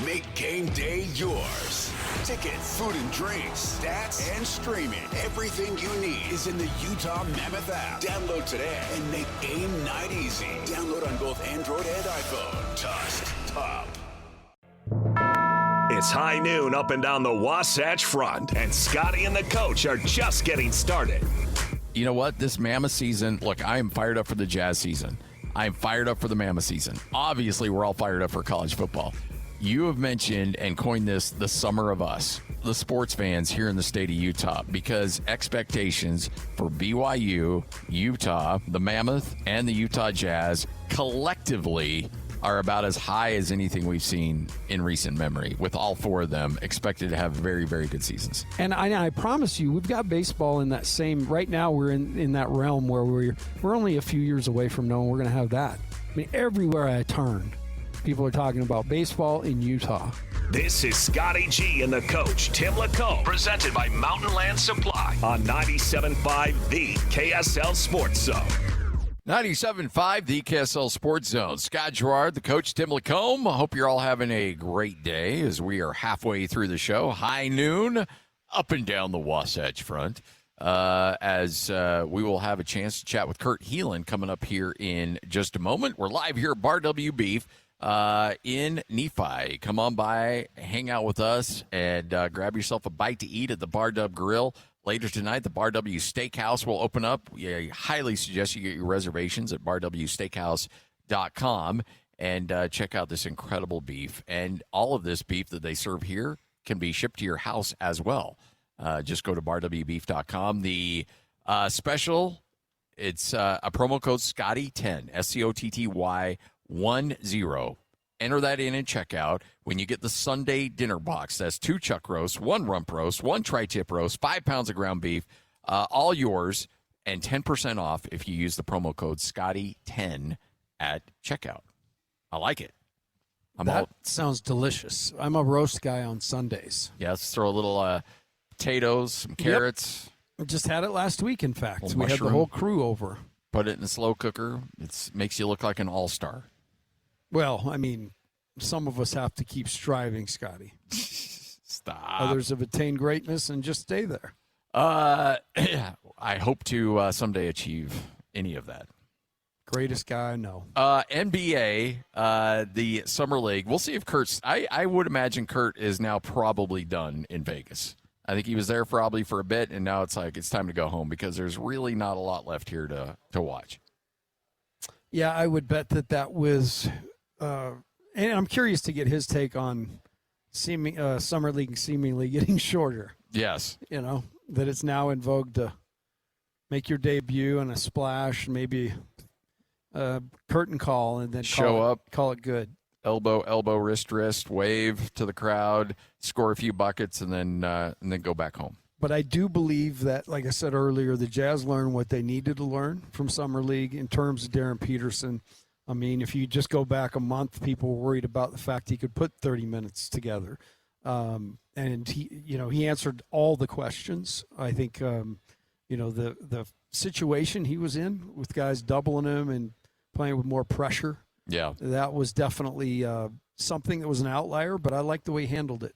Make game day yours. Tickets, food and drinks, stats, and streaming. Everything you need is in the Utah Mammoth app. Download today and make game night easy. Download on both Android and iPhone. Tusk Top. It's high noon up and down the Wasatch Front, and Scotty and the coach are just getting started. You know what? This Mammoth season, look, I am fired up for the Jazz season. I'm fired up for the Mammoth season. Obviously, we're all fired up for college football. You have mentioned and coined this the summer of us, the sports fans here in the state of Utah, because expectations for BYU, Utah, the Mammoth, and the Utah Jazz collectively are about as high as anything we've seen in recent memory, with all four of them expected to have very, very good seasons. And I promise you, we've got baseball in that same, right now we're in that realm where we're only a few years away from knowing we're going to have that. I mean, everywhere I turn, people are talking about baseball in Utah. This is Scotty G and the coach, Tim LaComb, presented by Mountain Land Supply on 97.5 The KSL Sports Zone. 97.5, the KSL Sports Zone. Scott Garrard, the coach, Tim LaComb. I hope you're all having a great day as we are halfway through the show. High noon, up and down the Wasatch Front. As we will have a chance to chat with Kurt Helin coming up here in just a moment. We're live here at Bar W Beef in Nephi. Come on by, hang out with us, and grab yourself a bite to eat at the Bar W Grill. Later tonight, the Bar W Steakhouse will open up. I highly suggest you get your reservations at barwsteakhouse.com and check out this incredible beef. And all of this beef that they serve here can be shipped to your house as well. Just go to barwbeef.com. The special, it's a promo code Scotty10, SCOTTY10. Enter that in and checkout. When you get the Sunday dinner box, that's 2 chuck roasts, 1 rump roast, 1 tri-tip roast, 5 pounds of ground beef, all yours, and 10% off if you use the promo code Scotty10 at checkout. I like it. Sounds delicious. I'm a roast guy on Sundays. Yes, throw a little potatoes, some carrots. Yep. I just had it last week, in fact. We mushroom. had the whole crew over. Put it in a slow cooker. It makes you look like an all-star. Well, I mean, some of us have to keep striving, Scotty. Stop. Others have attained greatness and just stay there. I hope to someday achieve any of that. Greatest guy I know. NBA, the Summer League. We'll see if Kurt's. I would imagine Kurt is now probably done in Vegas. I think he was there probably for a bit, and now it's like it's time to go home because there's really not a lot left here to watch. Yeah, I would bet that was. And I'm curious to get his take on Summer League seemingly getting shorter. Yes. You know, that it's now in vogue to make your debut and a splash, maybe a curtain call, and then call it good. Elbow, wrist, wave to the crowd, score a few buckets, and then go back home. But I do believe that, like I said earlier, the Jazz learned what they needed to learn from Summer League in terms of Darryn Peterson. I mean, if you just go back a month, people were worried about the fact he could put 30 minutes together. And he answered all the questions. I think, the situation he was in with guys doubling him and playing with more pressure. Yeah. That was definitely something that was an outlier, but I like the way he handled it.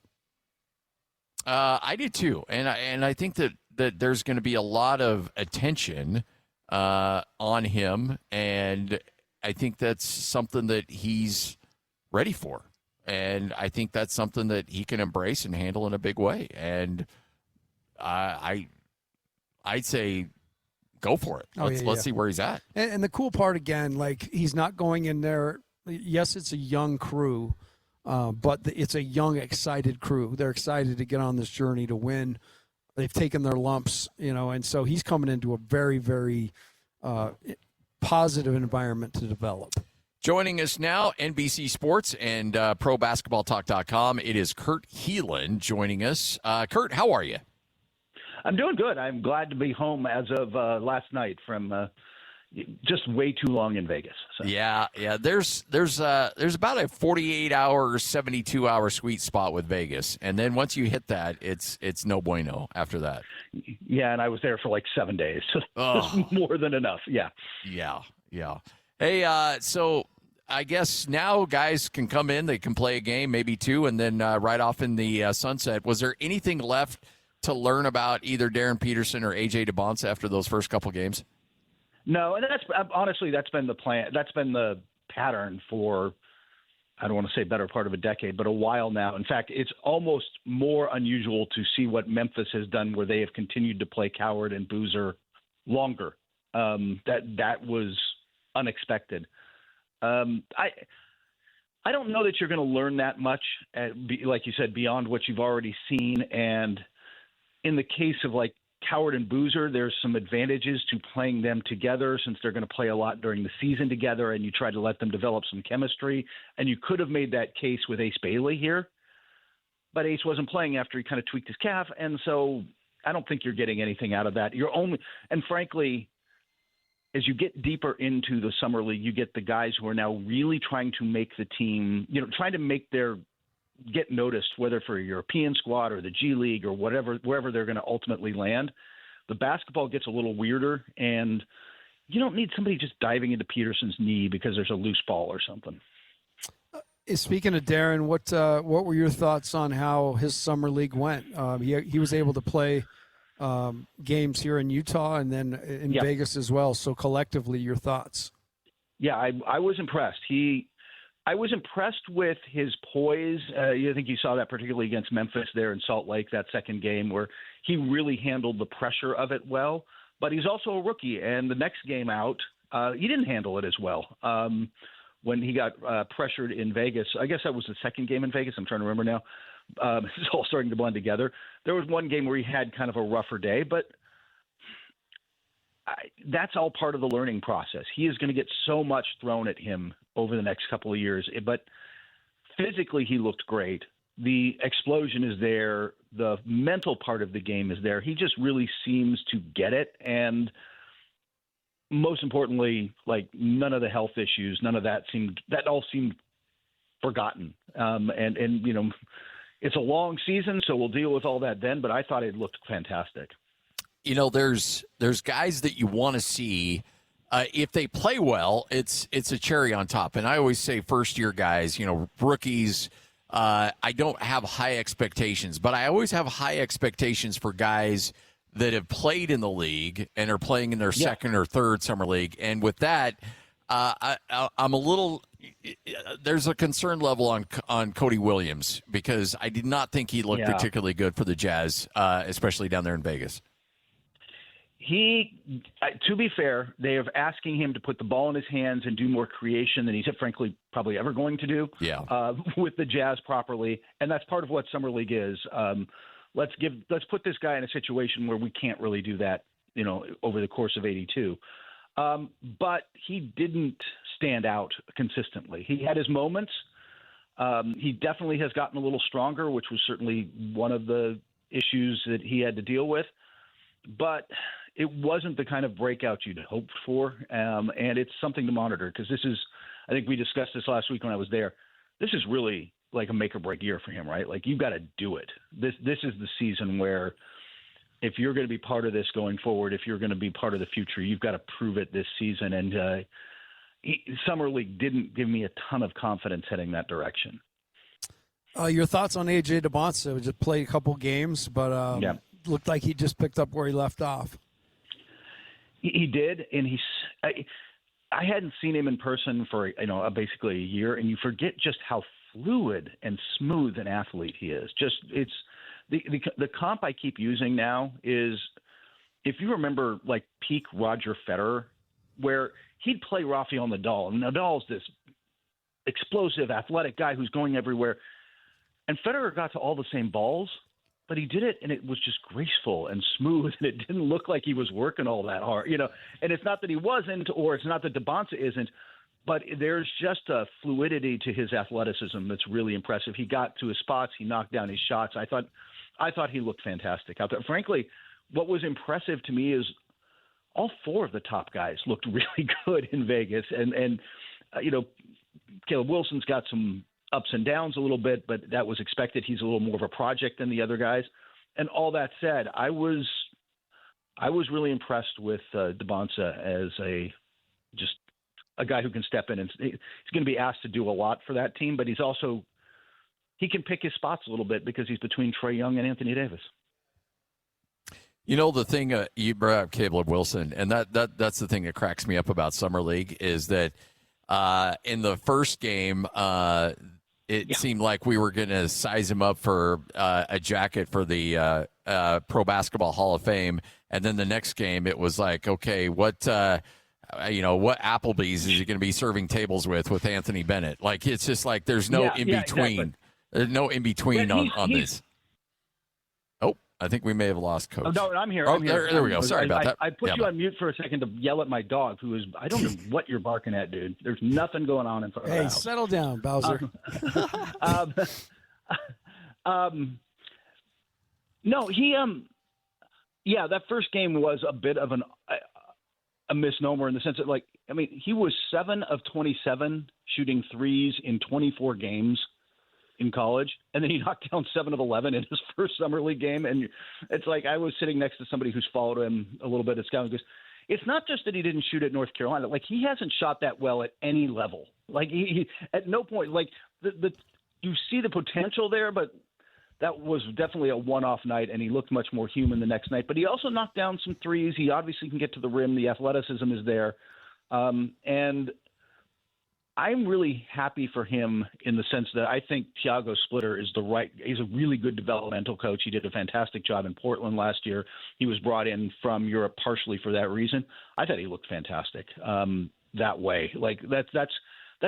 I did too. And I think that there's going to be a lot of attention on him, and I think that's something that he's ready for. And I think that's something that he can embrace and handle in a big way. And I'd say go for it. Let's see where he's at. And the cool part, again, like he's not going in there. Yes, it's a young crew, but it's a young, excited crew. They're excited to get on this journey to win. They've taken their lumps, and so he's coming into a very, very positive environment to develop. Joining us now, NBC Sports and ProBasketballTalk.com. It is Kurt Helin joining us. Kurt, how are you? I'm doing good. I'm glad to be home as of last night from just way too long in Vegas. So. Yeah. There's about a 48-hour, 72-hour sweet spot with Vegas, and then once you hit that, it's no bueno after that. Yeah, and I was there for like 7 days. So That's more than enough. Yeah. Yeah. Hey, so I guess now guys can come in, they can play a game, maybe two, and then right off in the sunset. Was there anything left to learn about either Darryn Peterson or A.J. DeBonce after those first couple games? No, and that's been the plan. That's been the pattern for, I don't want to say better part of a decade, but a while now. In fact, it's almost more unusual to see what Memphis has done, where they have continued to play Coward and Boozer longer. That was unexpected. I don't know that you're going to learn that much, like you said, beyond what you've already seen. And in the case of like Coward and Boozer, there's some advantages to playing them together since they're going to play a lot during the season together, and you try to let them develop some chemistry. And you could have made that case with Ace Bailey here, but Ace wasn't playing after he kind of tweaked his calf, and so I don't think you're getting anything out of that. And frankly, as you get deeper into the summer league, you get the guys who are now really trying to make the team, trying to get noticed, whether for a European squad or the G League or wherever they're going to ultimately land. The basketball gets a little weirder, and you don't need somebody just diving into Peterson's knee because there's a loose ball or something. Speaking of Darryn, what were your thoughts on how his summer league went? He was able to play games here in Utah and then in Vegas as well. So collectively, your thoughts? Yeah, I was impressed. I was impressed with his poise. I think you saw that particularly against Memphis there in Salt Lake, that second game, where he really handled the pressure of it well. But he's also a rookie, and the next game out, he didn't handle it as well. When he got pressured in Vegas, I guess that was the second game in Vegas. I'm trying to remember now. It's all starting to blend together. There was one game where he had kind of a rougher day, but that's all part of the learning process. He is going to get so much thrown at him over the next couple of years, but physically he looked great. The explosion is there. The mental part of the game is there. He just really seems to get it. And most importantly, like none of the health issues, none of that all seemed forgotten. And it's a long season, so we'll deal with all that then, but I thought it looked fantastic. There's guys that you want to see. If they play well, it's a cherry on top. And I always say first-year guys, rookies, I don't have high expectations, but I always have high expectations for guys that have played in the league and are playing in their second or third summer league. And with that, I'm a little – there's a concern level on Cody Williams because I did not think he looked particularly good for the Jazz, especially down there in Vegas. To be fair, they are asking him to put the ball in his hands and do more creation than he's frankly probably ever going to do with the Jazz properly. And that's part of what Summer League is. Let's put this guy in a situation where we can't really do that, over the course of 82. But he didn't stand out consistently. He had his moments. He definitely has gotten a little stronger, which was certainly one of the issues that he had to deal with. But it wasn't the kind of breakout you'd hoped for, and it's something to monitor because I think we discussed this last week when I was there. This is really like a make or break year for him, right? Like you've got to do it. This is the season where if you're going to be part of this going forward, if you're going to be part of the future, you've got to prove it this season. And Summer League didn't give me a ton of confidence heading that direction. Your thoughts on A.J. DeBonce? We just played a couple games, but looked like he just picked up where he left off. He did, and I hadn't seen him in person for basically a year, and you forget just how fluid and smooth an athlete he is. It's the comp I keep using now is if you remember like peak Roger Federer, where he'd play Rafael Nadal, and Nadal's this explosive, athletic guy who's going everywhere, and Federer got to all the same balls. But he did it, and it was just graceful and smooth, and it didn't look like he was working all that hard, And it's not that he wasn't, or it's not that DeBonce isn't, but there's just a fluidity to his athleticism that's really impressive. He got to his spots, he knocked down his shots. I thought he looked fantastic out there. Frankly, what was impressive to me is all four of the top guys looked really good in Vegas, and Caleb Wilson's got some ups and downs a little bit, but that was expected. He's a little more of a project than the other guys. And all that said, I was really impressed with DeBonce as a guy who can step in, and he's going to be asked to do a lot for that team. But he can pick his spots a little bit because he's between Trae Young and Anthony Davis. You know, the thing you brought up Caleb Wilson, and that's the thing that cracks me up about Summer League is that in the first game, it seemed like we were going to size him up for a jacket for the Pro Basketball Hall of Fame, and then the next game it was like, okay, what Applebee's is he going to be serving tables with Anthony Bennett? Like, it's just like there's no in between. Exactly. There's no in between on this. Oh, I think we may have lost Coach. Oh, no, I'm here. Oh, I'm here. there we go. Sorry about that. I put you on mute for a second to yell at my dog, who is, I don't know what you're barking at, dude. There's nothing going on in front of the house. Hey, settle down, Bowser. No, that first game was a bit of a misnomer in the sense that, like, I mean, he was 7 of 27 shooting threes in 24 games in college, and then he knocked down 7 of 11 in his first summer league game. And it's like, I was sitting next to somebody who's followed him a little bit at scouting, goes, it's not just that he didn't shoot at North Carolina. Like, he hasn't shot that well at any level. Like, he at no point, like, you see the potential there, but that was definitely a one-off night, and he looked much more human the next night. But he also knocked down some threes. He obviously can get to the rim. The athleticism is there. And I'm really happy for him in the sense that I think Thiago Splitter he's a really good developmental coach. He did a fantastic job in Portland last year. He was brought in from Europe partially for that reason. I thought he looked fantastic that way. Like, that's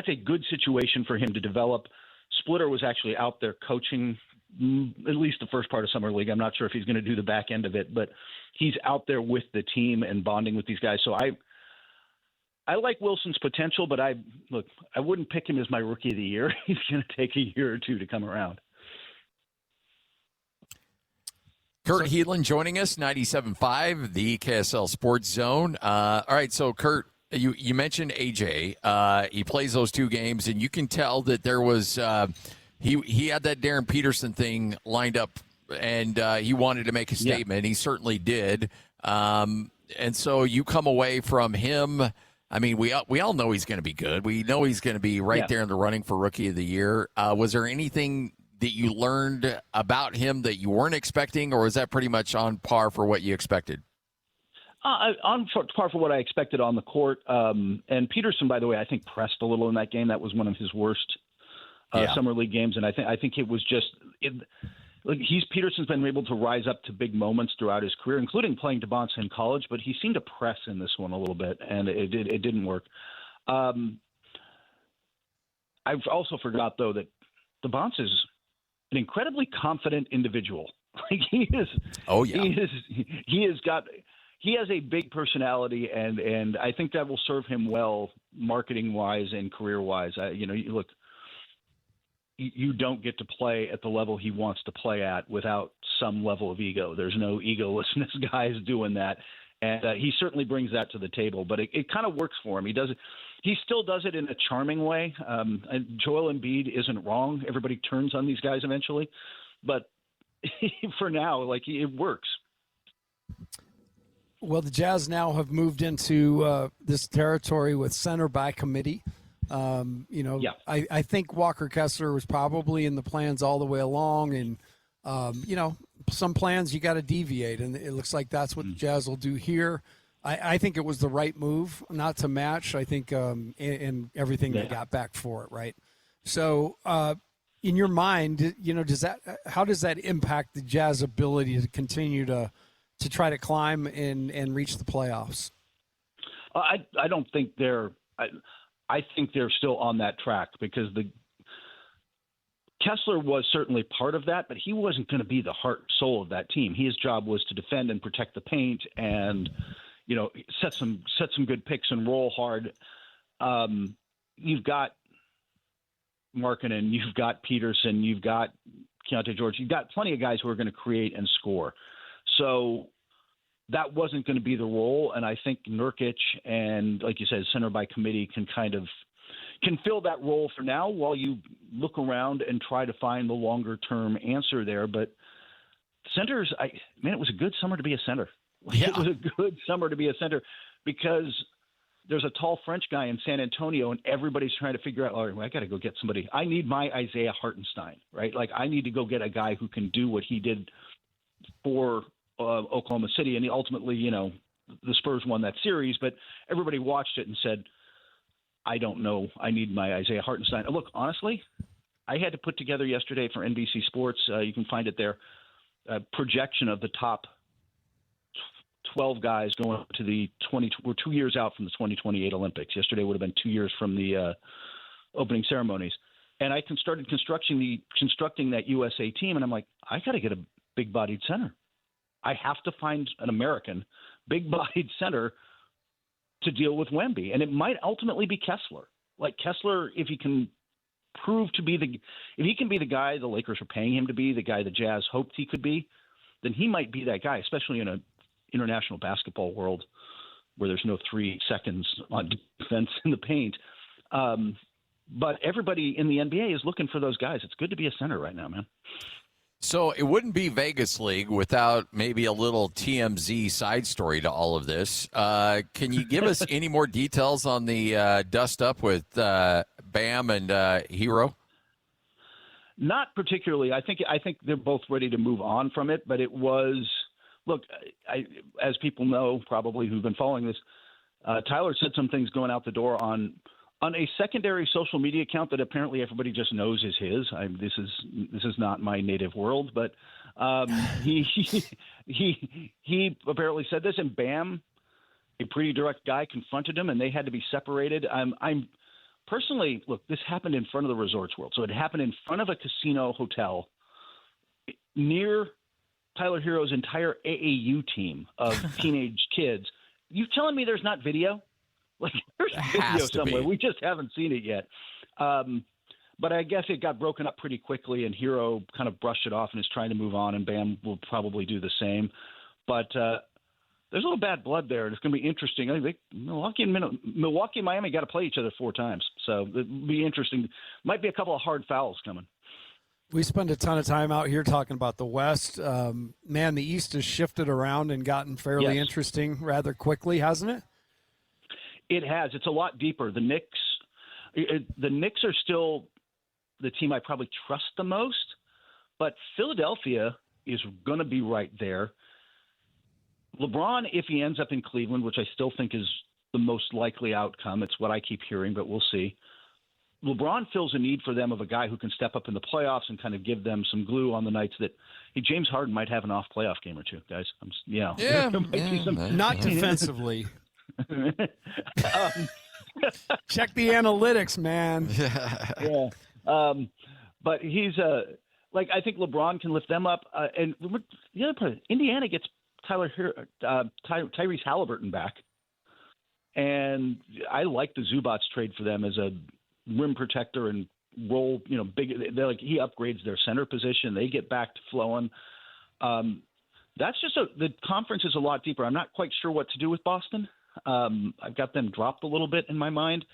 a good situation for him to develop. Splitter was actually out there coaching at least the first part of Summer League. I'm not sure if he's going to do the back end of it, but he's out there with the team and bonding with these guys. So I like Wilson's potential, but I wouldn't pick him as my rookie of the year. He's going to take a year or two to come around. Kurt Helin joining us, 97.5, the KSL Sports Zone. All right, so Kurt, you mentioned AJ. He plays those 2 games, and you can tell that there was he had that Darryn Peterson thing lined up, and he wanted to make a statement. Yeah. He certainly did. And so you come away from him. I mean, we all know he's going to be good. We know he's going to be right there in the running for Rookie of the Year. Was there anything that you learned about him that you weren't expecting, or was that pretty much on par for what you expected? On par for what I expected on the court. And Peterson, by the way, I think pressed a little in that game. That was one of his worst summer league games, and I think it was just Peterson's been able to rise up to big moments throughout his career, including playing DeBonce in college, but he seemed to press in this one a little bit, and it didn't work. I've also forgot though that DeBonce is an incredibly confident individual. Like, he is. Oh yeah. He has a big personality, and I think that will serve him well marketing wise and career wise. Look. You don't get to play at the level he wants to play at without some level of ego. There's no egolessness guys doing that. And he certainly brings that to the table, but it kind of works for him. He still does it in a charming way. And Joel Embiid isn't wrong. Everybody turns on these guys eventually, but for now, it works. Well, the Jazz now have moved into this territory with center by committee. I think Walker Kessler was probably in the plans all the way along, and some plans you got to deviate, and it looks like that's what the Jazz will do here. I think it was the right move, not to match. I think and everything they got back for it, right? So, in your mind, how does that impact the Jazz ability to continue to try to climb and reach the playoffs? I don't think they're. I think they're still on that track because Kessler was certainly part of that, but he wasn't going to be the heart and soul of that team. His job was to defend and protect the paint and, set some good picks and roll hard. You've got Markkanen, you've got Peterson, you've got Keontae George, you've got plenty of guys who are going to create and score. So that wasn't going to be the role, and I think Nurkic and, like you said, center by committee can fill that role for now while you look around and try to find the longer-term answer there. But centers, it was a good summer to be a center. It was a good summer to be a center because there's a tall French guy in San Antonio, and everybody's trying to figure out, all right, well, I got to go get somebody. I need my Isaiah Hartenstein, right? Like, I need to go get a guy who can do what he did for Oklahoma City. And ultimately, the Spurs won that series, but everybody watched it and said, I don't know. I need my Isaiah Hartenstein. Look, honestly, I had to put together yesterday for NBC Sports, you can find it there, a projection of the top 12 guys going up to we're 2 years out from the 2028 Olympics. Yesterday would have been 2 years from the opening ceremonies. And I started constructing that USA team, and I'm like, I got to get a big-bodied center. I have to find an American big-bodied center to deal with Wemby. And it might ultimately be Kessler. Like Kessler, if he can prove to be if he can be the guy the Lakers are paying him to be, the guy the Jazz hoped he could be, then he might be that guy, especially in an international basketball world where there's no 3 seconds on defense in the paint. But everybody in the NBA is looking for those guys. It's good to be a center right now, man. So it wouldn't be Vegas League without maybe a little TMZ side story to all of this. Can you give us any more details on the dust up with Bam and Hero? Not particularly. I think they're both ready to move on from it. But it was, look, as people know probably who've been following this, Tyler said some things going out the door on a secondary social media account that apparently everybody just knows is his. This is not my native world, but he apparently said this, and Bam, a pretty direct guy, confronted him, and they had to be separated. I'm personally, look, this happened in front of the Resorts World, so it happened in front of a casino hotel near Tyler Hero's entire AAU team of teenage kids. You telling me there's not video? Like, there's video somewhere. We just haven't seen it yet. But I guess it got broken up pretty quickly, and Hero kind of brushed it off and is trying to move on, and Bam will probably do the same. But there's a little bad blood there, and it's going to be interesting. I think Milwaukee and Miami got to play each other 4 times, so it'll be interesting. Might be a couple of hard fouls coming. We spend a ton of time out here talking about the West. Man, the East has shifted around and gotten fairly interesting rather quickly, hasn't it? It has. It's a lot deeper. The Knicks are still the team I probably trust the most, but Philadelphia is going to be right there. LeBron, if he ends up in Cleveland, which I still think is the most likely outcome, it's what I keep hearing, but we'll see. LeBron feels a need for them of a guy who can step up in the playoffs and kind of give them some glue on the nights that James Harden might have an off playoff game or two, guys. Not defensively. Check the analytics, man. But he's I think LeBron can lift them up. And the other part, Indiana gets Tyrese Halliburton back, and I like the Zubats trade for them as a rim protector and role. Big. He upgrades their center position. They get back to flowing. That's just the conference is a lot deeper. I'm not quite sure what to do with Boston. I've got them dropped a little bit in my mind.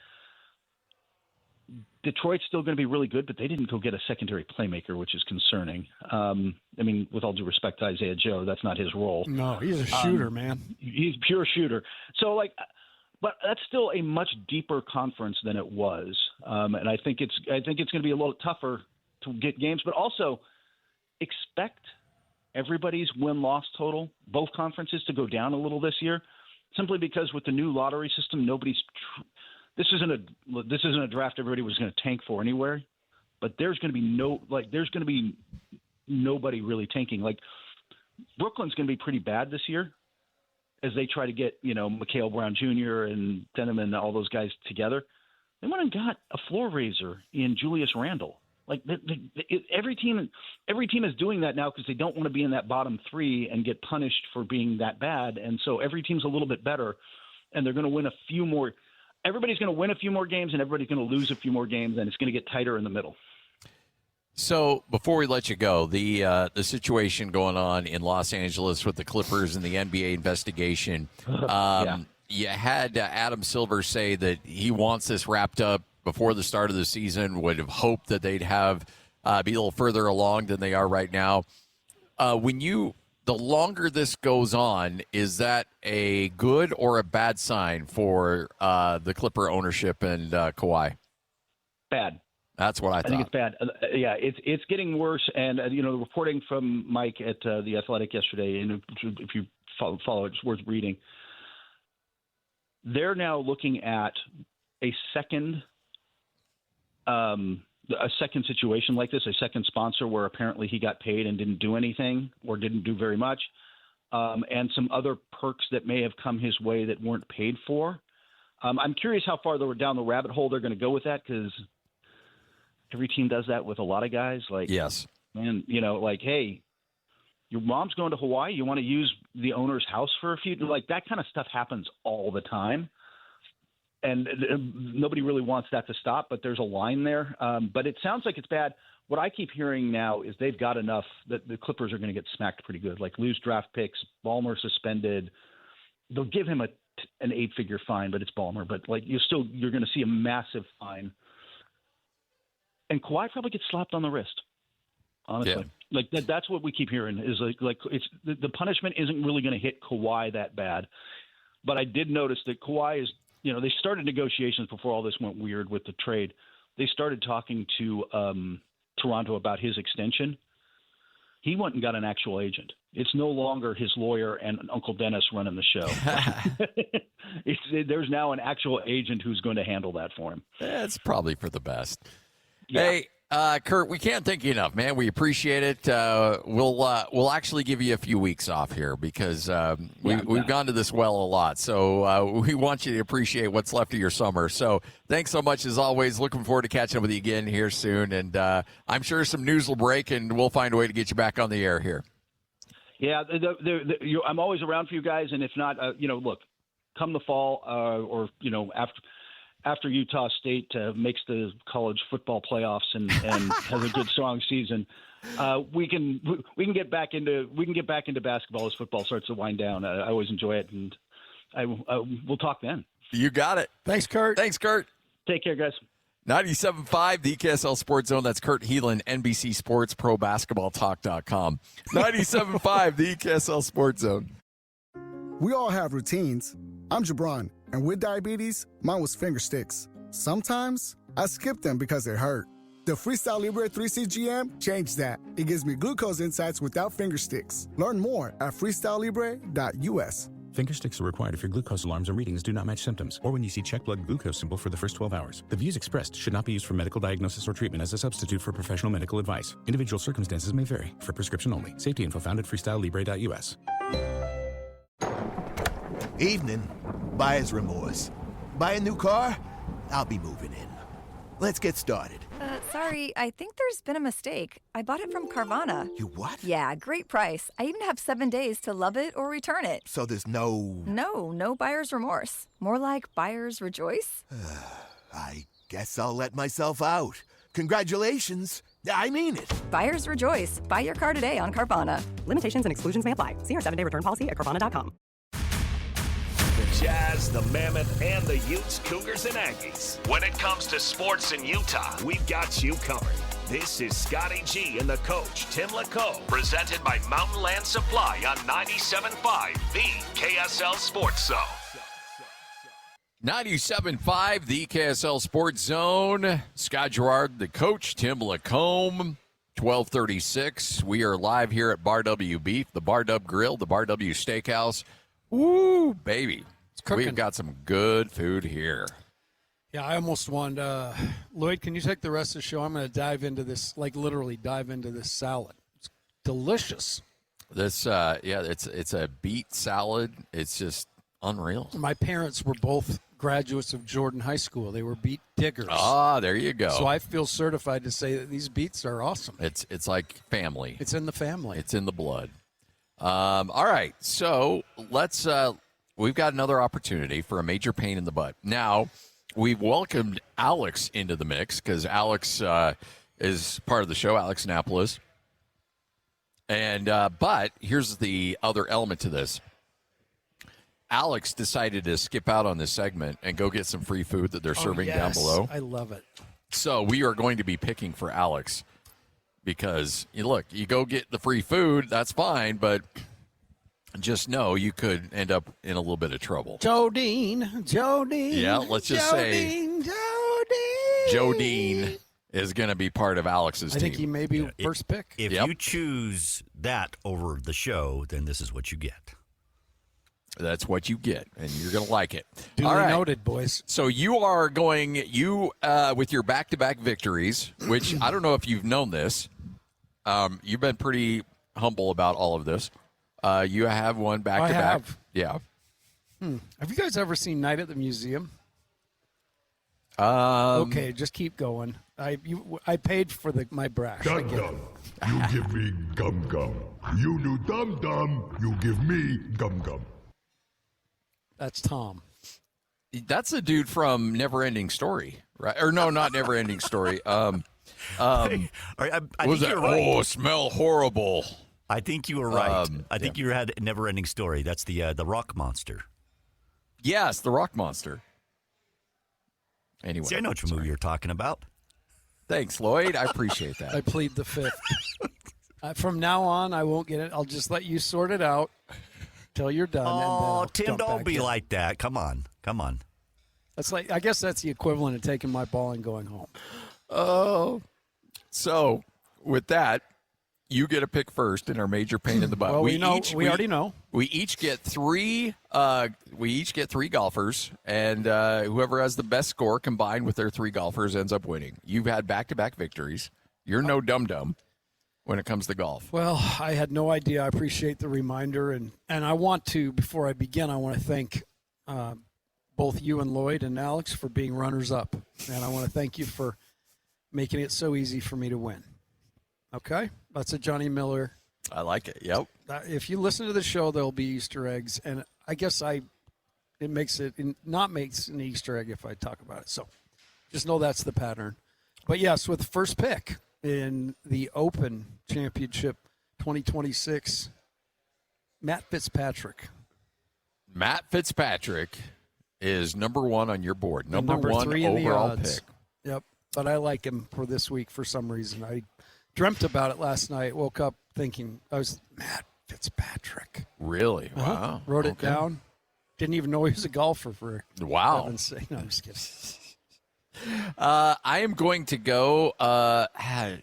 Detroit's still going to be really good, but they didn't go get a secondary playmaker, which is concerning. With all due respect to Isaiah Joe, that's not his role. No, he's a shooter, man. He's a pure shooter. So, but that's still a much deeper conference than it was, and I think it's going to be a little tougher to get games. But also, expect everybody's win-loss total, both conferences, to go down a little this year, simply because with the new lottery system, this isn't a draft everybody was going to tank for anywhere, but there's going to be nobody really tanking. Like, Brooklyn's going to be pretty bad this year as they try to get, Mikal Brown Jr. and Denham and all those guys together. They went and got a floor raiser in Julius Randle. Like, every team is doing that now because they don't want to be in that bottom 3 and get punished for being that bad. And so every team's a little bit better, and they're going to win a few more. Everybody's going to win a few more games, and everybody's going to lose a few more games, and it's going to get tighter in the middle. So before we let you go, the situation going on in Los Angeles with the Clippers and the NBA investigation, you had Adam Silver say that he wants this wrapped up before the start of the season, would have hoped that they'd have be a little further along than they are right now. When you the longer this goes on, is that a good or a bad sign for the Clipper ownership and Kawhi? Bad. That's what I thought. I think it's bad. Yeah, it's getting worse. And, the reporting from Mike at The Athletic yesterday, and if you follow it, it's worth reading. They're now looking at a second situation like this, a second sponsor where apparently he got paid and didn't do anything or didn't do very much, and some other perks that may have come his way that weren't paid for. I'm curious how far down the rabbit hole they're going to go with that, because every team does that with a lot of guys. Like, yes, man, hey, your mom's going to Hawaii. You want to use the owner's house for a few? Like, that kind of stuff happens all the time. And nobody really wants that to stop, but there's a line there. But it sounds like it's bad. What I keep hearing now is they've got enough that the Clippers are going to get smacked pretty good, like lose draft picks, Ballmer suspended. They'll give him an 8-figure fine, but it's Ballmer. But like you're going to see a massive fine. And Kawhi probably gets slapped on the wrist, honestly. Yeah. Like that's what we keep hearing is like it's the punishment isn't really going to hit Kawhi that bad. But I did notice that Kawhi is, they started negotiations before all this went weird with the trade. They started talking to Toronto about his extension. He went and got an actual agent. It's no longer his lawyer and Uncle Dennis running the show. There's now an actual agent who's going to handle that for him. It's probably for the best. Yeah. Hey, Kurt, we can't thank you enough, man. We appreciate it. We'll actually give you a few weeks off here because we've gone to this well a lot. So we want you to appreciate what's left of your summer. So thanks so much as always. Looking forward to catching up with you again here soon. And I'm sure some news will break and we'll find a way to get you back on the air here. Yeah, I'm always around for you guys. And if not, look, come the fall or after Utah State makes the college football playoffs and has a good strong season, we can get back into basketball as football starts to wind down. I always enjoy it, and we'll talk then. You got it. Thanks, Kurt. Take care, guys. 97.5, the KSL Sports Zone. That's Kurt Helin, NBC Sports, ProBasketballTalk.com. 97.5, the KSL Sports Zone. We all have routines. I'm Jabron, and with diabetes, mine was finger sticks. Sometimes I skip them because they hurt. The Freestyle Libre 3CGM changed that. It gives me glucose insights without finger sticks. Learn more at freestylelibre.us. Finger sticks are required if your glucose alarms or readings do not match symptoms, or when you see check blood glucose symbol for the first 12 hours. The views expressed should not be used for medical diagnosis or treatment as a substitute for professional medical advice. Individual circumstances may vary. For prescription only. Safety info found at freestylelibre.us. Evening. Buyer's remorse. Buy a new car? I'll be moving in. Let's get started. Sorry, I think there's been a mistake. I bought it from Carvana. You what? Yeah, great price. I even have 7 days to love it or return it. So there's no... No buyer's remorse. More like buyer's rejoice. I guess I'll let myself out. Congratulations. I mean it. Buyer's rejoice. Buy your car today on Carvana. Limitations and exclusions may apply. See our 7-day return policy at Carvana.com. The Jazz, the Mammoth, and the Utes, Cougars, and Aggies. When it comes to sports in Utah, we've got you covered. This is Scotty G and the coach, Tim LaComb, presented by Mountain Land Supply on 97.5, the KSL Sports Zone. 97.5, the KSL Sports Zone. Scott Garrard, the coach, Tim LaComb. 12:36. We are live here at Bar W Beef, the Bar W Grill, the Bar W Steakhouse. Ooh, baby. We've got some good food here. Yeah, I almost wanted, Lloyd, can you take the rest of the show? I'm going to dive into this, literally dive into this salad. It's delicious. This, it's a beet salad. It's just unreal. My parents were both graduates of Jordan High School. They were beet diggers. Ah, there you go. So I feel certified to say that these beets are awesome. It's like family. It's in the family. It's in the blood. All right, so let's. We've got another opportunity for a major pain in the butt. Now, we've welcomed Alex into the mix because Alex is part of the show, Alex Annapolis. And but here's the other element to this. Alex decided to skip out on this segment and go get some free food that they're serving down below. I love it. So we are going to be picking for Alex because, look, you go get the free food, that's fine, but just know you could end up in a little bit of trouble. Jodine. Yeah, let's just say Jodine is going to be part of Alex's team. I think he may be first pick. If you choose that over the show, then this is what you get. That's what you get, and you're going to like it. Duly All right. noted, boys. So you are going, with your back-to-back victories, which I don't know if you've known this. You've been pretty humble about all of this. You have one back-to-back. I have. Yeah. Have you guys ever seen Night at the Museum? Okay, just keep going. I paid for my brash. Dum Dum, you give me Gum Gum. You do Dum Dum, you give me Gum Gum. That's Tom. That's a dude from Neverending Story, right? Or no, not Neverending Story. I think you're right. Oh, smell horrible. I think you were right. I think you had Never-Ending Story. That's the rock monster. Yes, the rock monster. Anyway, See, I know which movie you're talking about. Thanks, Lloyd. I appreciate that. I plead the fifth. From now on, I won't get it. I'll just let you sort it out till you're done. Oh, and then Tim, don't be like that. Come on. That's like, I guess that's the equivalent of taking my ball and going home. Oh, so with that, you get a pick first in our major pain in the butt. Well, we already know. We each get three. We each get three golfers, and whoever has the best score combined with their three golfers ends up winning. You've had back-to-back victories. You're no dum-dum when it comes to golf. Well, I had no idea. I appreciate the reminder, and I want to, before I begin, I want to thank both you and Lloyd and Alex for being runners-up, and I want to thank you for making it so easy for me to win. Okay? That's a Johnny Miller. I like it. Yep. If you listen to the show, there'll be Easter eggs, and I guess it makes an Easter egg if I talk about it. So just know that's the pattern. But yes, with the first pick in the Open Championship 2026, Matt Fitzpatrick. Matt Fitzpatrick is number one on your board. Number one 3 in the overall odds. pick. Yep. But I like him for this week for some reason. I dreamt about it last night. Woke up thinking I was Matt Fitzpatrick. Really? Wow. Wrote it down. Didn't even know he was a golfer for heaven's sake. No, I'm just kidding. I am going to go.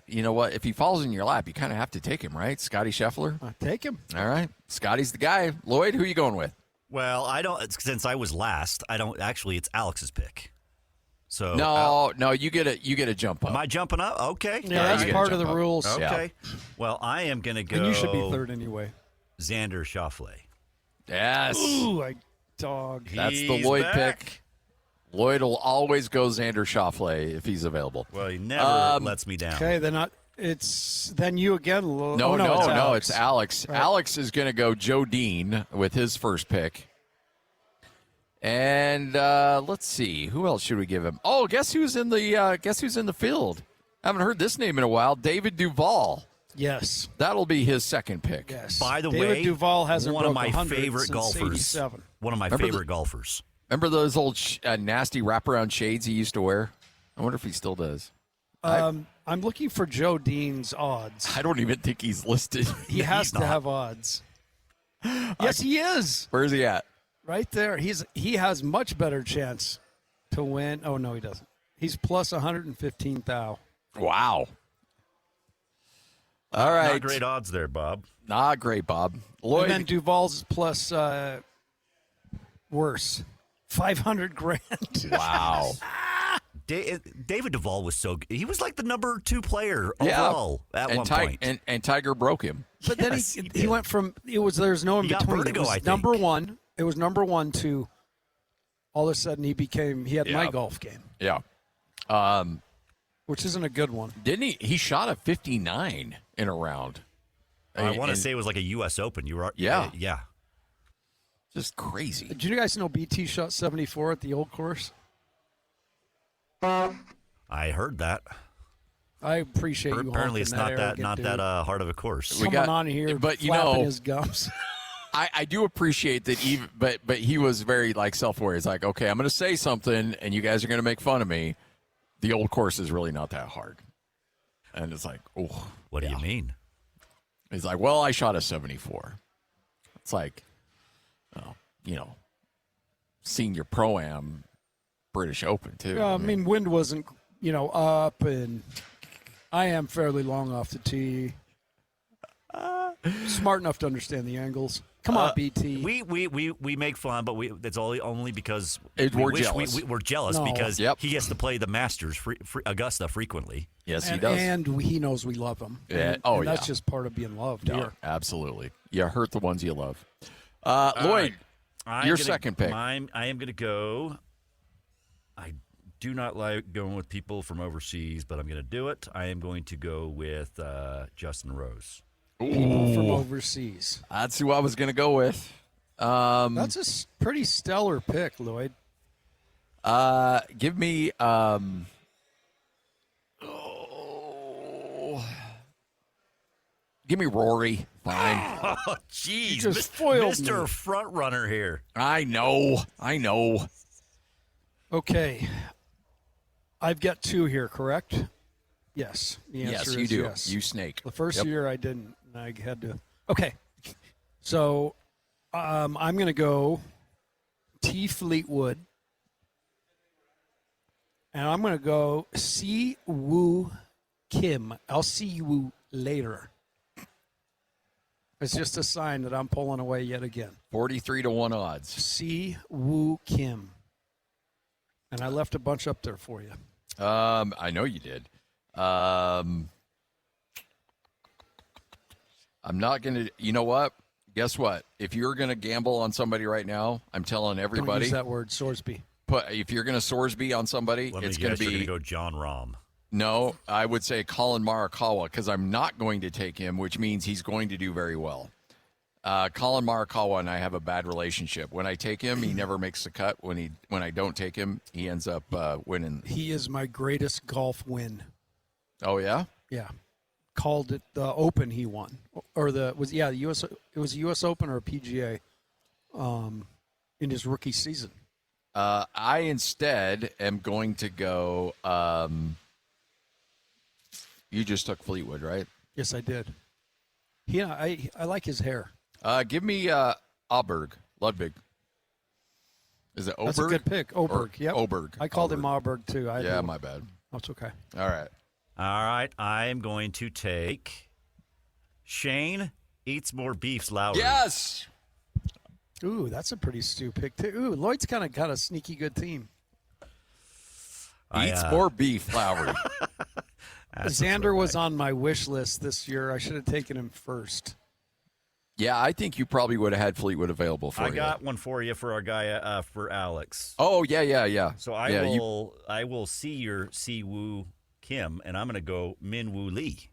You know what? If he falls in your lap, you kind of have to take him, right? Scotty Scheffler. Take him. All right. Scotty's the guy. Lloyd, who are you going with? Well, I don't. Since I was last, I don't. Actually, it's Alex's pick. So no, you get a jump up. Am I jumping up? Okay. Yeah, that's part of the rules. Okay. Yeah. Well, I am going to go. And you should be third anyway. Xander Schauffele. Yes. Ooh, dog. That's the Lloyd pick. Lloyd will always go Xander Schauffele if he's available. Well, he never lets me down. Okay, then you again. No, it's Alex. Right. Alex is going to go Joe Dean with his first pick. And let's see, who else should we give him? Oh, guess who's in the field? I haven't heard this name in a while. David Duval. Yes, that'll be his second pick. Yes. By the David way, Duval hasn't one of my broke 100 favorite since golfers. 87. One of my favorite golfers. Remember those old nasty wraparound shades he used to wear? I wonder if he still does. I'm looking for Joe Dean's odds. I don't even think he's listed. He has to have odds. Yes, he is. Where is he at? Right there. He has much better chance to win. Oh no, he doesn't. He's plus 115,000. Wow. All right. Not great odds there, Bob. Not great, Bob. Lloyd. And then Duval's plus worse. 500 grand. Wow. David Duval was so good. He was like the number 2 player overall at one point. And Tiger broke him. But then he went from there's no in between. Vertigo, it was number 1. It was number 1 to all of a sudden he had my golf game. Yeah. Which isn't a good one. Didn't he? He shot a 59 in a round. I want to say it was like a U.S. Open. You were yeah. Just crazy. Did you guys know BT shot 74 at the old course? I heard that. I appreciate you. Apparently, it's not that hard of a course. Coming on here, but flapping his gums. I do appreciate that. Even but he was very self-aware. He's like, okay, I'm going to say something, and you guys are going to make fun of me. The old course is really not that hard. And it's like, oh, what do you mean? He's like, well, I shot a 74. It's like, senior pro-am British Open, too. I mean, wind wasn't, up, and I am fairly long off the tee. Smart enough to understand the angles. Come on, BT. We make fun, but that's only because we're jealous. We're jealous because he gets to play the Masters, Augusta, frequently. Yes, he does. And he knows we love him. Yeah. And that's just part of being loved here. Absolutely. You hurt the ones you love. Lloyd, your second pick. I am going to go. I do not like going with people from overseas, but I'm going to do it. I am going to go with Justin Rose. People from overseas. That's who I was going to go with. That's a pretty stellar pick, Lloyd. Give me give me Rory. Fine. Oh, jeez. Just foiled Mr. me. Front Runner here. I know. Okay. I've got two here, correct? Yes. The answer Yes, is you do. yes. You snake. The first year I didn't. I had to. Okay. So I'm going to go T. Fleetwood. And I'm going to go Si Woo Kim. I'll see you later. It's just a sign that I'm pulling away yet again. 43-1 odds. Si Woo Kim. And I left a bunch up there for you. I know you did. I'm not going to, you know what? Guess what? If you're going to gamble on somebody right now, I'm telling everybody. Don't use that word, Sorsby. If you're going to Sorsby on somebody, it's going to be. You're going to go John Rahm. No, I would say Colin Morikawa because I'm not going to take him, which means he's going to do very well. Colin Morikawa and I have a bad relationship. When I take him, he never makes the cut. When I don't take him, he ends up winning. He is my greatest golf win. Oh yeah? Yeah. Called it the Open he won. Or the US it was a US Open or a PGA in his rookie season. I instead am going to go you just took Fleetwood, right? Yes, I did. Yeah, I like his hair. Give me Ludwig. Is it Oberg? That's a good pick. Oberg, yep. Oberg. I called him Auberg, too. My bad. That's okay. All right. All right, I am going to take Shane Eats More Beefs Lowry. Yes! Ooh, that's a pretty stupid pick, too. Ooh, Lloyd's kind of got a sneaky good team. Eats more beef, Lowry. Xander was on my wish list this year. I should have taken him first. Yeah, I think you probably would have had Fleetwood available for you. I got one for you for our guy, for Alex. Oh, yeah. So I will see your Si Woo Kim, and I'm going to go Min Woo Lee.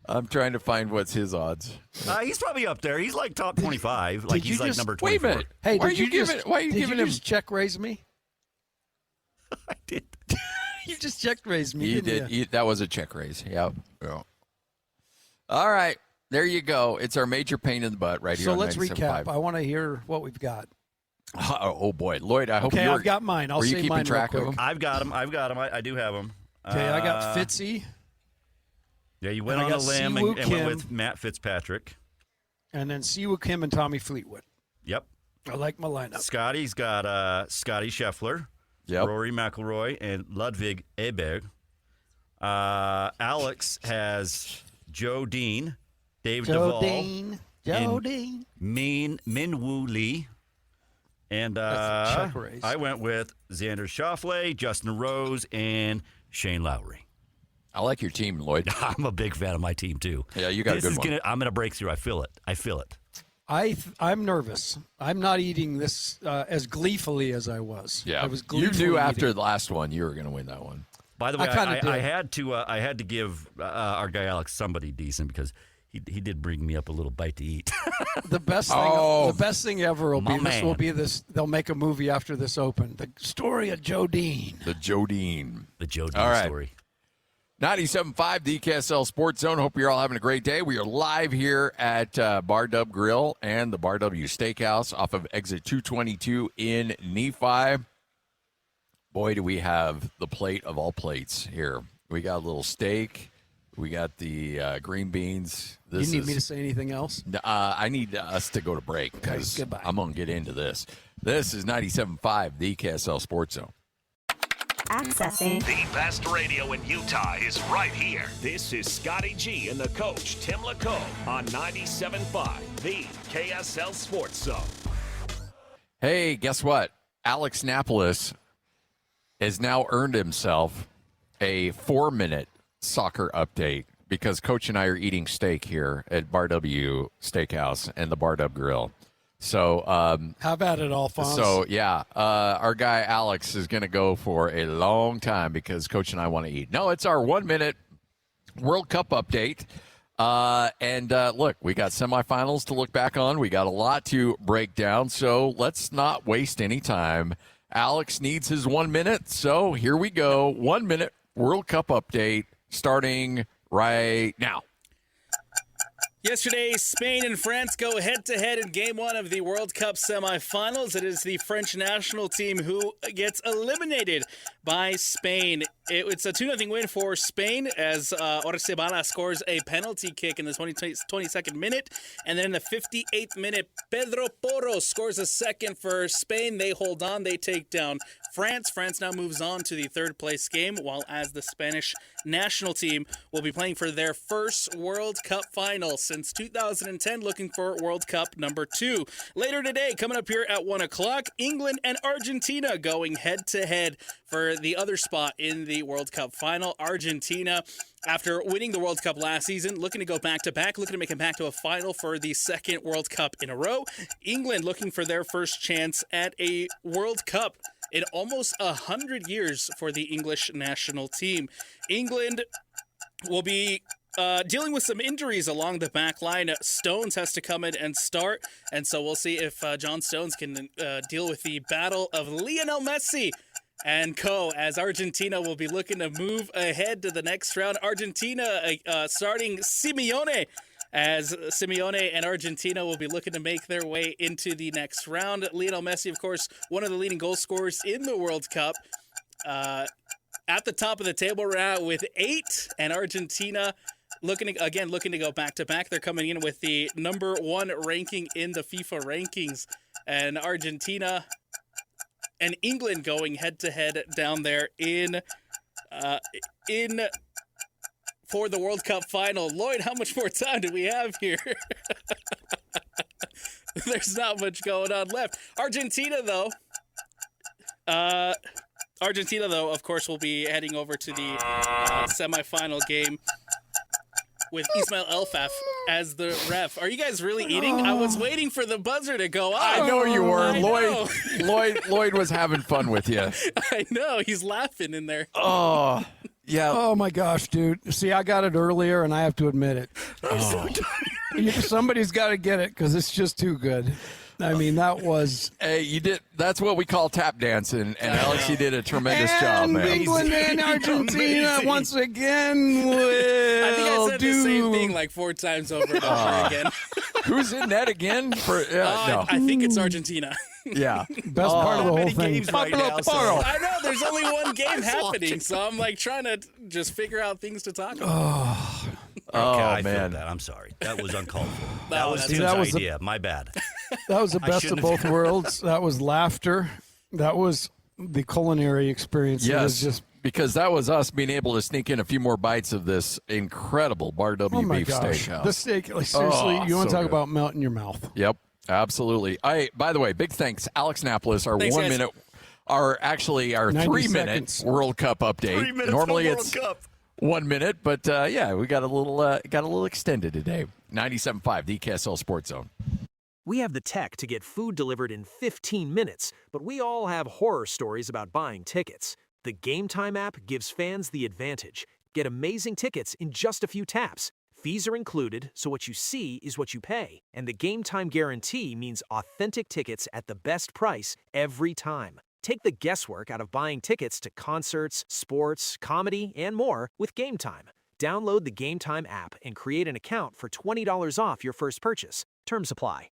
I'm trying to find what's his odds. He's probably up there. He's like top 25. Like he's like number 24. Wait a minute. Hey, why are did you giving him? Just check raise me? I did. You just check raised me. You didn't did. you? That was a check raise. Yeah. All right. There you go. It's our major pain in the butt right here. So on let's 97.5. recap. I want to hear what we've got. Oh boy, Lloyd. I hope Okay, you're. I've got mine. I'll were you say keeping mine track real of quick. them? I've got him. I do have him. Okay, I got Fitzy. Yeah, you went on a limb and went with Matt Fitzpatrick. And then Si Woo Kim and Tommy Fleetwood. Yep. I like my lineup. Scotty's got Scotty Scheffler, Rory McIlroy, and Ludwig Aberg. Alex has Joe Dean, Dave Duvall, Joe Dean, Min Woo Lee, and That's a check raise. I went with Xander Schauffele, Justin Rose, and Shane Lowry. I like your team, Lloyd. I'm a big fan of my team too. Yeah, you got a good one. I'm gonna break through. I feel it. I'm nervous. I'm not eating this as gleefully as I was. Yeah, I was you knew gleefully after eating. the last one you were going to win that one. By the way, I had to give our guy Alex somebody decent because he did bring me up a little bite to eat. The best thing ever will be this. They'll make a movie after this Open. The story of Joe Dean. The Joe Dean All right. Story. 97.5 the KSL Sports Zone. Hope you're all having a great day. We are live here at Bar Dub Grill and the Bar W Steakhouse off of exit 222 in Nephi. Boy, do we have the plate of all plates here. We got a little steak. We got the green beans. You need me to say anything else? I need us to go to break because I'm going to get into this. This is 97.5, the KSL Sports Zone. Accessing. The best radio in Utah is right here. This is Scotty G and the coach, Tim LaComb, on 97.5, the KSL Sports Zone. Hey, guess what? Alex Napolis has now earned himself a 4-minute soccer update because Coach and I are eating steak here at Bar W Steakhouse and the Bar W Grill. So, have at it, Alphonse. So, yeah, our guy Alex is going to go for a long time because Coach and I want to eat. No, it's our 1-minute World Cup update. Look, we got semifinals to look back on. We got a lot to break down, so let's not waste any time. Alex needs his 1 minute, so here we go. 1 minute World Cup update starting right now. Yesterday, Spain and France go head-to-head in Game 1 of the World Cup semifinals. It is the French national team who gets eliminated by Spain. It's a 2-0 win for Spain as Orsebana scores a penalty kick in the 22nd minute. And then in the 58th minute, Pedro Porro scores a second for Spain. They hold on. They take down France. France now moves on to the third-place game, while as the Spanish national team will be playing for their first World Cup final since 2010, looking for World Cup number 2. Later today, coming up here at 1 o'clock, England and Argentina going head-to-head for the other spot in the World Cup final. Argentina, after winning the World Cup last season, looking to go back-to-back, looking to make it back to a final for the second World Cup in a row. England looking for their first chance at a World Cup in almost 100 years for the English national team. England will be dealing with some injuries along the back line. Stones has to come in and start, and so we'll see if John Stones can deal with the battle of Lionel Messi and co, as Argentina will be looking to move ahead to the next round. Argentina starting Simeone, as Simeone and Argentina will be looking to make their way into the next round. Lionel Messi, of course, one of the leading goal scorers in the World Cup. At the top of the table right now with 8, and Argentina looking to go back-to-back. They're coming in with the number 1 ranking in the FIFA rankings. And Argentina and England going head-to-head down there in for the World Cup final. Lloyd, how much more time do we have here? There's not much going on left. Argentina, though, of course, will be heading over to the semifinal game with Ismail Elfaf as the ref. Are you guys really eating? I was waiting for the buzzer to go off. I know you were. Lloyd was having fun with you. I know. He's laughing in there. Oh, yeah. Oh, my gosh, dude. See, I got it earlier, and I have to admit it. I'm so tired. Somebody's got to get it because it's just too good. I mean, that was... Hey, you did. That's what we call tap dancing, and Alex, you did a tremendous job, man. England and Argentina once again will I think I said the same thing like 4 times over and over again. Who's in net again? No. I think it's Argentina. Yeah. Best part of the whole thing. Right now, I know, there's only one game happening, so I'm like trying to just figure out things to talk about. I feel man. bad. I'm sorry. That was uncalled for. No, That was that's- Tim's that was idea. My bad. That was the I best of shouldn't both have- worlds. That was laughter. That was the culinary experience. It was Yes, just, because that was us being able to sneak in a few more bites of this incredible Bar W oh my beef gosh. steakhouse. The steak, like, seriously, you want to so talk good. about melt in your mouth. Yep, absolutely. By the way, big thanks, Alex Napolis, our Thanks, 1 guys. minute, our 90 3-minute seconds. World Cup update. 3 minutes Normally for World it's Cup. 1 minute, but yeah, we got a little extended today. 97.5, the KSL Sports Zone. We have the tech to get food delivered in 15 minutes, but we all have horror stories about buying tickets. The Game Time app gives fans the advantage. Get amazing tickets in just a few taps. Fees are included, so what you see is what you pay. And the Game Time guarantee means authentic tickets at the best price every time. Take the guesswork out of buying tickets to concerts, sports, comedy, and more with Game Time. Download the Game Time app and create an account for $20 off your first purchase. Terms apply.